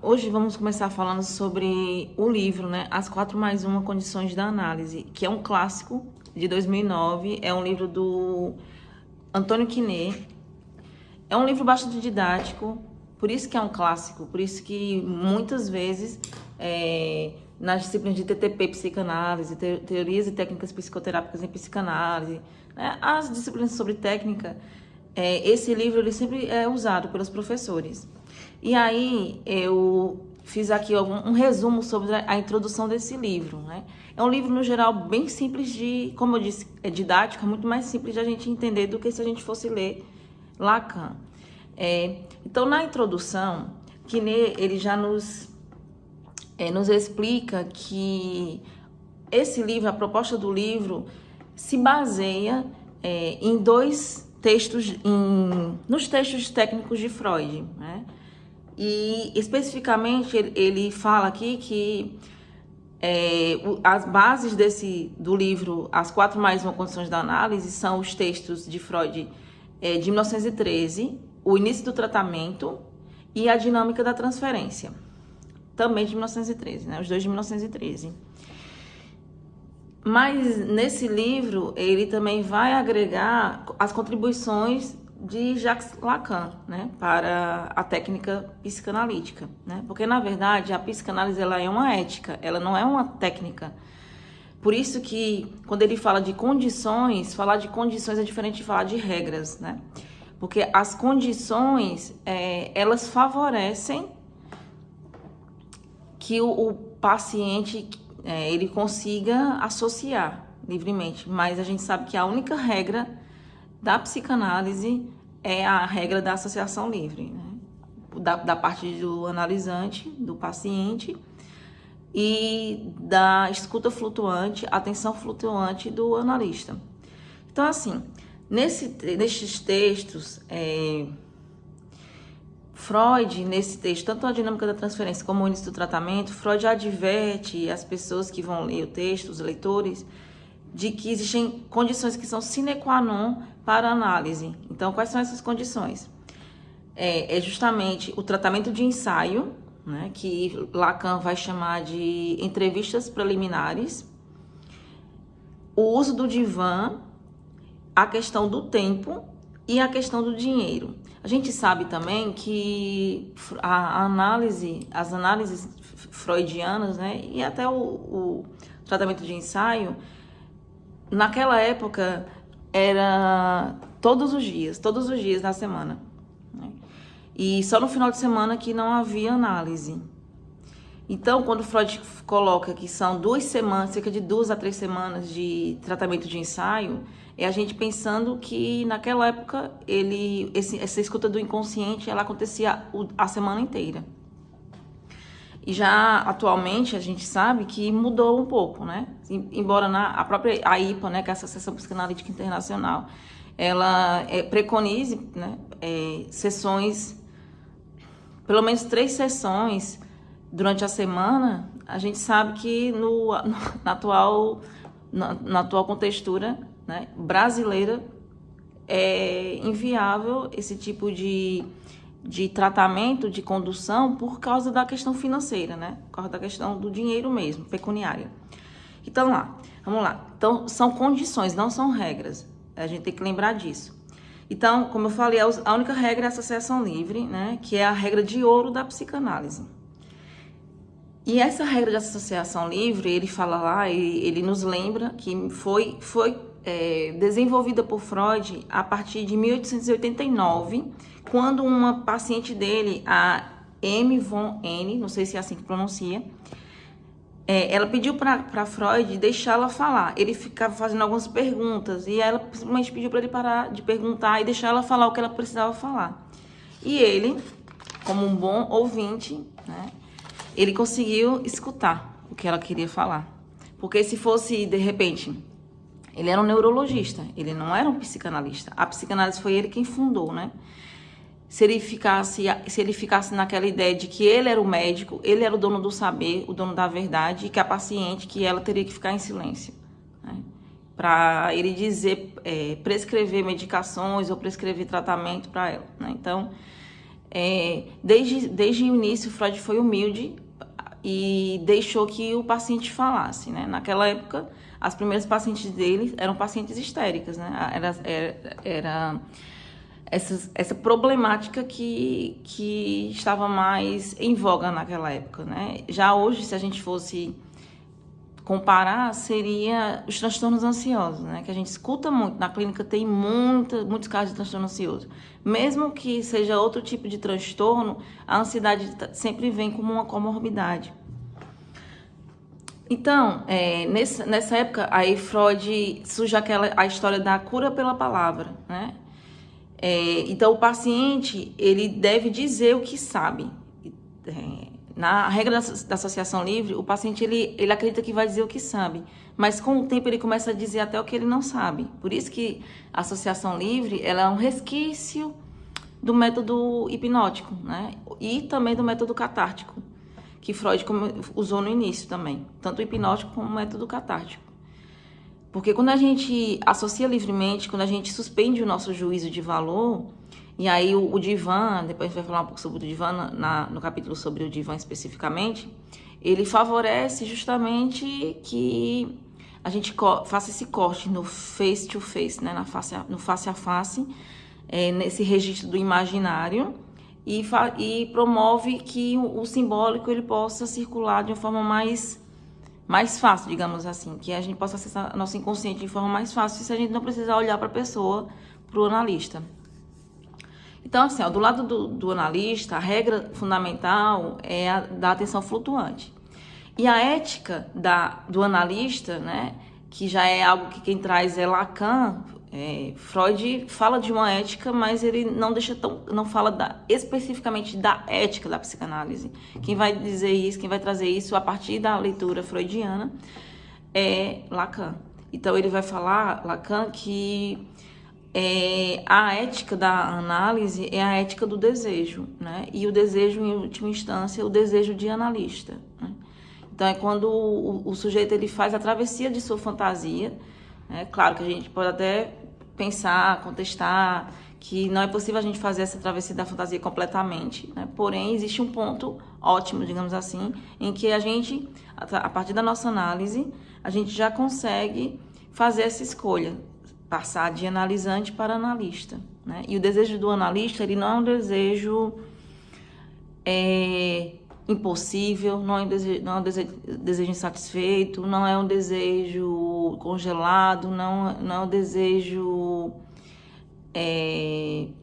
Hoje vamos começar falando sobre o livro, né? As 4+1 Condições da Análise, que é um clássico de 2009, é um livro do Antônio Quinet. É um livro bastante didático, por isso que é um clássico, por isso que muitas vezes nas disciplinas de TTP, psicanálise, teorias e técnicas psicoterápicas em psicanálise, né? As disciplinas sobre técnica, esse livro ele sempre é usado pelos professores. E aí eu fiz aqui um resumo sobre a introdução desse livro, né? É um livro, no geral, bem simples como eu disse, é didático, é muito mais simples de a gente entender do que se a gente fosse ler Lacan. Então, na introdução, Quinet, ele já nos explica que esse livro, a proposta do livro, se baseia em dois textos, nos textos técnicos de Freud, né? E, especificamente, ele fala aqui que as bases do livro As 4+1 Condições da Análise são os textos de Freud de 1913, O Início do Tratamento e A Dinâmica da Transferência, também de 1913, né? Os dois de 1913. Mas nesse livro ele também vai agregar as contribuições de Jacques Lacan, né, para a técnica psicanalítica, né? Porque na verdade a psicanálise ela é uma ética, ela não é uma técnica. Por isso que quando ele fala de condições, falar de condições é diferente de falar de regras, né? Porque as condições elas favorecem que o paciente ele consiga associar livremente, mas a gente sabe que a única regra da psicanálise é a regra da associação livre, né? Da parte do analisante, do paciente, e da escuta flutuante, atenção flutuante do analista. Então, assim, nesses textos, Freud, nesse texto, tanto a dinâmica da transferência como o início do tratamento, Freud adverte as pessoas que vão ler o texto, os leitores, de que existem condições que são sine qua non para a análise. Então, quais são essas condições? É justamente o tratamento de ensaio, né, que Lacan vai chamar de entrevistas preliminares, o uso do divã, a questão do tempo e a questão do dinheiro. A gente sabe também que as análises freudianas, né, e até o tratamento de ensaio, naquela época era todos os dias da semana, né? E só no final de semana que não havia análise. Então, quando Freud coloca que são 2 semanas, cerca de 2 a 3 semanas de tratamento de ensaio, é a gente pensando que naquela época essa escuta do inconsciente ela acontecia a semana inteira. E já atualmente a gente sabe que mudou um pouco, né? Embora a própria AIPA, né, que é a Associação Psicanalítica Internacional, ela preconize, né, sessões, pelo menos 3 sessões durante a semana, a gente sabe que na atual contextura, né, brasileira é inviável esse tipo de tratamento, de condução, por causa da questão financeira, né? Por causa da questão do dinheiro mesmo, pecuniária. Então, vamos lá. Então, são condições, não são regras. A gente tem que lembrar disso. Então, como eu falei, a única regra é a associação livre, né? Que é a regra de ouro da psicanálise. E essa regra de associação livre, ele fala lá, ele nos lembra que foi desenvolvida por Freud a partir de 1889, quando uma paciente dele, a M. von N., não sei se é assim que pronuncia, ela pediu para Freud deixá-la falar. Ele ficava fazendo algumas perguntas e ela simplesmente pediu para ele parar de perguntar e deixar ela falar o que ela precisava falar. E ele, como um bom ouvinte, né, ele conseguiu escutar o que ela queria falar. Porque se fosse, de repente, ele era um neurologista, ele não era um psicanalista. A psicanálise foi ele quem fundou, né? Se ele ficasse naquela ideia de que ele era o médico, ele era o dono do saber, o dono da verdade, e que a paciente, que ela teria que ficar em silêncio, né? Para ele dizer, prescrever medicações ou prescrever tratamento para ela, né? Então, Desde o início, Freud foi humilde e deixou que o paciente falasse, né? Naquela época, as primeiras pacientes dele eram pacientes histéricas, né? Era essa problemática que estava mais em voga naquela época, né? Já hoje, se a gente fosse comparar, seria os transtornos ansiosos, né? Que a gente escuta muito. Na clínica tem muitos casos de transtorno ansioso. Mesmo que seja outro tipo de transtorno, a ansiedade sempre vem como uma comorbidade. Então, nessa época, aí Freud surge a história da cura pela palavra, né? Então, o paciente, ele deve dizer o que sabe. Na regra da associação livre, o paciente ele acredita que vai dizer o que sabe, mas com o tempo ele começa a dizer até o que ele não sabe. Por isso que a associação livre ela é um resquício do método hipnótico, né? E também do método catártico, que Freud usou no início também, tanto o hipnótico como o método catártico. Porque quando a gente associa livremente, quando a gente suspende o nosso juízo de valor, e aí o divã, depois a gente vai falar um pouco sobre o divã no capítulo sobre o divã especificamente, ele favorece justamente que a gente faça esse corte no face to face, né, no face a face, nesse registro do imaginário, e promove que o simbólico ele possa circular de uma forma mais fácil, digamos assim, que a gente possa acessar nosso inconsciente de forma mais fácil, se a gente não precisar olhar para a pessoa, para o analista. Então, assim, do lado do analista, a regra fundamental é a da atenção flutuante. E a ética do analista, né, que já é algo que quem traz é Lacan, Freud fala de uma ética, mas ele não fala especificamente da ética da psicanálise. Quem vai dizer isso, quem vai trazer isso a partir da leitura freudiana é Lacan. Então ele vai falar, Lacan, que a ética da análise é a ética do desejo, né? E o desejo, em última instância, é o desejo de analista, né? Então é quando o sujeito ele faz a travessia de sua fantasia. Claro que a gente pode até pensar, contestar, que não é possível a gente fazer essa travessia da fantasia completamente, né? Porém, existe um ponto ótimo, digamos assim, em que a gente, a partir da nossa análise, a gente já consegue fazer essa escolha, passar de analisante para analista, né? E o desejo do analista, ele não é um desejo impossível, não é um desejo insatisfeito, não é um desejo congelado, não é um desejo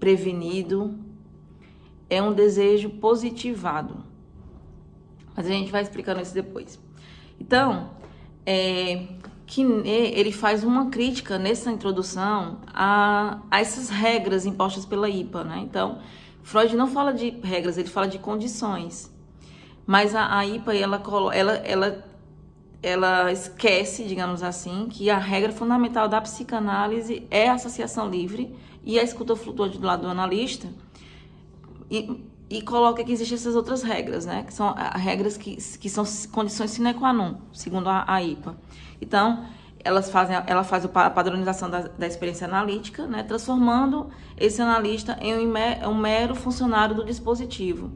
prevenido, é um desejo positivado. Mas a gente vai explicando isso depois. Então, ele faz uma crítica nessa introdução a essas regras impostas pela IPA, né? Então, Freud não fala de regras, ele fala de condições. Mas a IPA, ela esquece, digamos assim, que a regra fundamental da psicanálise é a associação livre e a escuta flutuante do lado do analista, e coloca que existem essas outras regras, né? Que são regras que são condições sine qua non, segundo a IPA. Então, ela faz a padronização da experiência analítica, né? Transformando esse analista em um mero funcionário do dispositivo.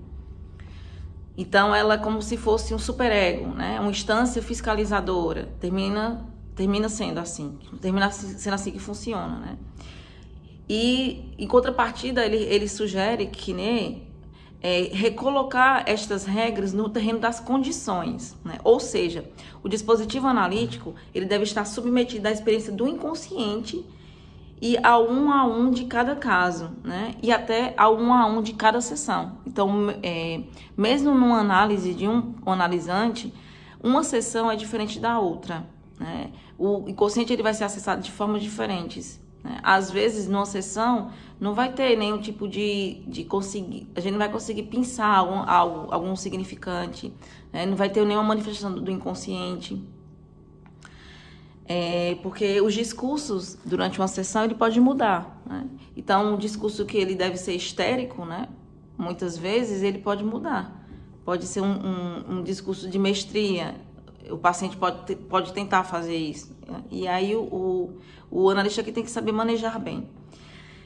Então, ela é como se fosse um superego, né? Uma instância fiscalizadora. Termina sendo assim. Termina sendo assim que funciona, né? E, em contrapartida, ele sugere que, né, recolocar estas regras no terreno das condições, né? Ou seja, o dispositivo analítico ele deve estar submetido à experiência do inconsciente e ao 1 a 1 de cada caso, né? E até ao 1 a 1 de cada sessão. Então, mesmo numa análise de um analisante, uma sessão é diferente da outra, né? O inconsciente ele vai ser acessado de formas diferentes, né? Às vezes, numa sessão, não vai ter nenhum tipo de conseguir... A gente não vai conseguir pensar algum significante, né? Não vai ter nenhuma manifestação do inconsciente. Porque os discursos, durante uma sessão, ele pode mudar, né? Então, um discurso que ele deve ser histérico, né? Muitas vezes, ele pode mudar. Pode ser um discurso de mestria. O paciente pode tentar fazer isso, né? E aí, o analista aqui tem que saber manejar bem.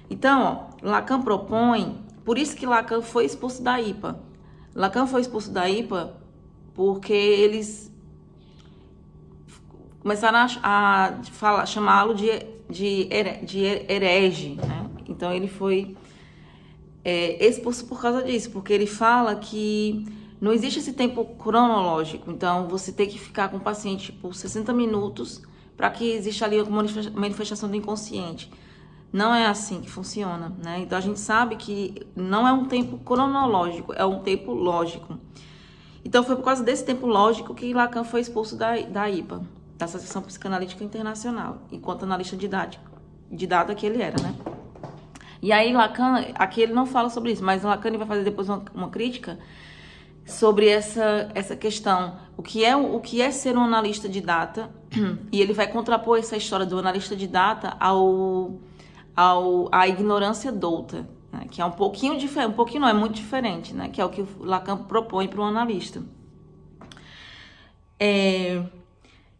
Então, Lacan propõe Por isso que Lacan foi expulso da IPA. Lacan foi expulso da IPA porque eles começaram a chamá-lo de herege, né? Então ele foi expulso por causa disso, porque ele fala que não existe esse tempo cronológico. Então você tem que ficar com o paciente por 60 minutos para que exista ali uma manifestação do inconsciente. Não é assim que funciona, né? Então a gente sabe que não é um tempo cronológico, é um tempo lógico. Então foi por causa desse tempo lógico que Lacan foi expulso da IPA, da Associação Psicanalítica Internacional, enquanto analista de data que ele era, né? E aí Lacan, aqui ele não fala sobre isso, mas Lacan vai fazer depois uma crítica sobre essa questão, o que é ser um analista de data, e ele vai contrapor essa história do analista de data à ignorância douta, né? Que é um pouquinho diferente, um pouquinho não, é muito diferente, né? Que é o que o Lacan propõe para o analista.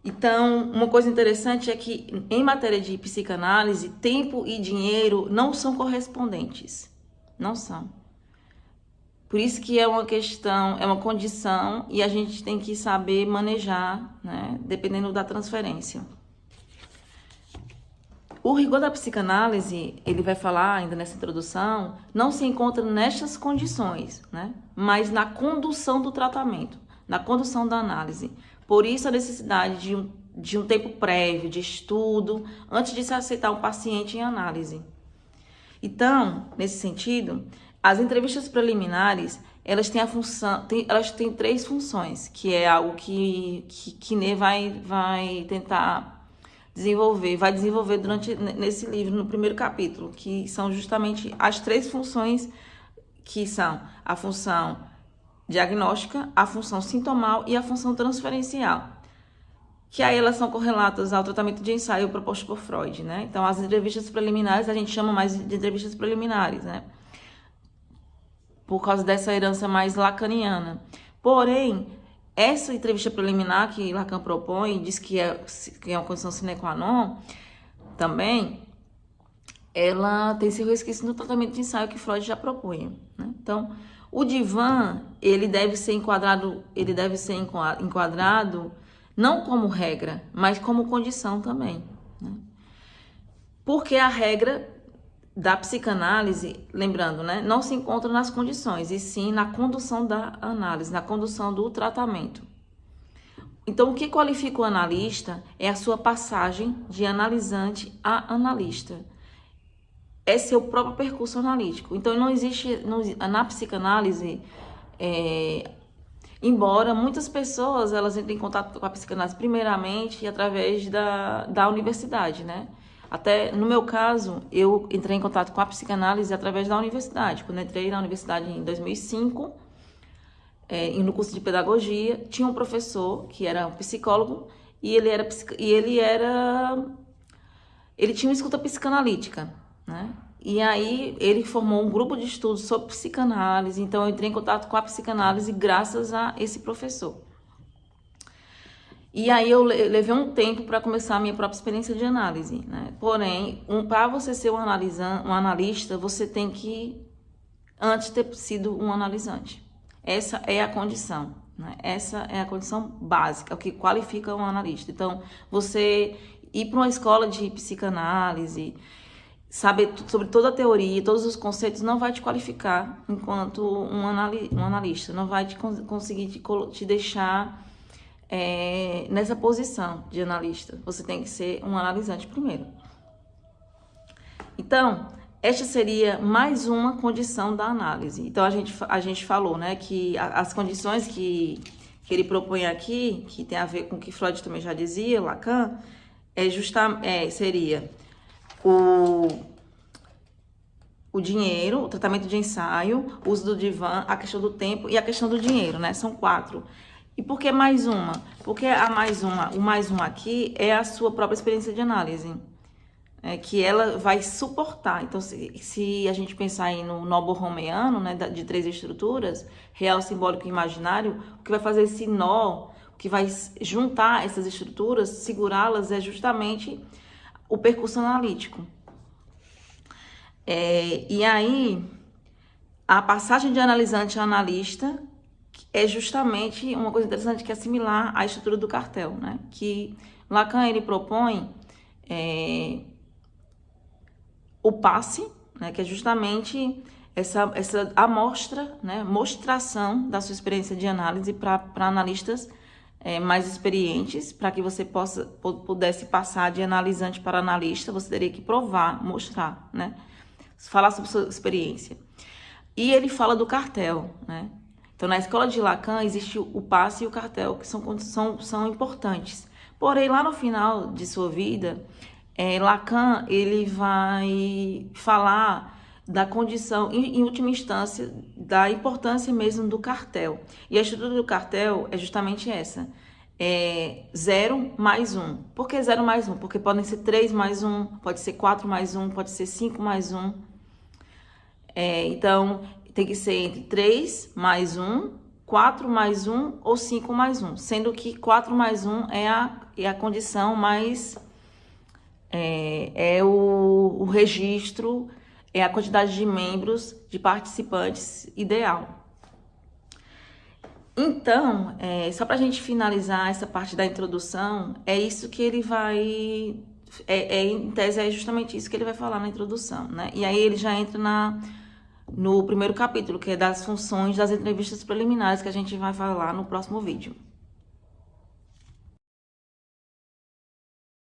Então, uma coisa interessante é que, em matéria de psicanálise, tempo e dinheiro não são correspondentes. Não são. Por isso que é uma questão, é uma condição, e a gente tem que saber manejar, né, dependendo da transferência. O rigor da psicanálise, ele vai falar ainda nessa introdução, não se encontra nestas condições, né, mas na condução do tratamento, na condução da análise. Por isso a necessidade de um tempo prévio, de estudo, antes de se aceitar um paciente em análise. Então, nesse sentido, as entrevistas preliminares, elas têm elas têm 3 funções, que é algo que Quinet vai tentar desenvolver, nesse livro, no primeiro capítulo, que são justamente as 3 funções, que são a função diagnóstica, a função sintomal e a função transferencial, que aí elas são correlatas ao tratamento de ensaio proposto por Freud, né? Então, as entrevistas preliminares, a gente chama mais de entrevistas preliminares, né? Por causa dessa herança mais lacaniana. Porém, essa entrevista preliminar que Lacan propõe, diz que é uma condição sine qua non, também, ela tem seu resquício no tratamento de ensaio que Freud já propunha, né? Então, o divã, ele deve ser enquadrado não como regra, mas como condição também, né? Porque a regra da psicanálise, lembrando, né, não se encontra nas condições, e sim na condução da análise, na condução do tratamento. Então, o que qualifica o analista é a sua passagem de analisante a analista. É seu próprio percurso analítico. Então, não existe, na psicanálise, embora muitas pessoas elas entrem em contato com a psicanálise primeiramente através da universidade, né? Até no meu caso, eu entrei em contato com a psicanálise através da universidade. Quando eu entrei na universidade em 2005, no curso de pedagogia, tinha um professor que era um psicólogo e ele tinha uma escuta psicanalítica, né? E aí ele formou um grupo de estudos sobre psicanálise, então eu entrei em contato com a psicanálise graças a esse professor. E aí eu levei um tempo para começar a minha própria experiência de análise, né? Porém, para você ser um analista, você tem que antes ter sido um analisante. Essa é a condição, né? Essa é a condição básica, o que qualifica um analista. Então, você ir para uma escola de psicanálise, saber sobre toda a teoria, todos os conceitos, não vai te qualificar enquanto um analista, não vai conseguir te deixar nessa posição de analista. Você tem que ser um analisante primeiro. Então, esta seria mais uma condição da análise. Então, a gente falou, né, que as condições que ele propõe aqui, que tem a ver com o que Freud também já dizia, Lacan, seria o dinheiro, o tratamento de ensaio, o uso do divã, a questão do tempo e a questão do dinheiro, né? São 4. E por que mais uma? Porque o mais uma aqui é a sua própria experiência de análise, que ela vai suportar. Então, se a gente pensar aí no nó borromeano, né, de 3 estruturas, real, simbólico e imaginário, o que vai fazer esse nó, o que vai juntar essas estruturas, segurá-las, é justamente o percurso analítico. E aí, A passagem de analisante a analista é justamente uma coisa interessante que é similar à estrutura do cartel, né? Que Lacan, ele propõe o passe, né? Que é justamente essa amostra, né? Mostração da sua experiência de análise para analistas mais experientes. Para que você pudesse passar de analisante para analista, você teria que provar, mostrar, né? Falar sobre sua experiência. E ele fala do cartel, né? Então, na escola de Lacan, existe o passe e o cartel, que são importantes. Porém, lá no final de sua vida, Lacan, ele vai falar da condição, em última instância, da importância mesmo do cartel. E a estrutura do cartel é justamente essa. 0 mais 1. Por que 0 mais 1? Porque podem ser 3 mais 1, pode ser 4 mais 1, pode ser 5 mais 1. Então, tem que ser entre 3 mais 1, 4 mais 1 ou 5 mais 1. Sendo que 4 mais 1 é a condição mais... o registro, é a quantidade de membros, de participantes ideal. Então, só para a gente finalizar essa parte da introdução, é isso que ele vai... em tese, é justamente isso que ele vai falar na introdução, né? E aí ele já entra no primeiro capítulo, que é das funções das entrevistas preliminares, que a gente vai falar no próximo vídeo.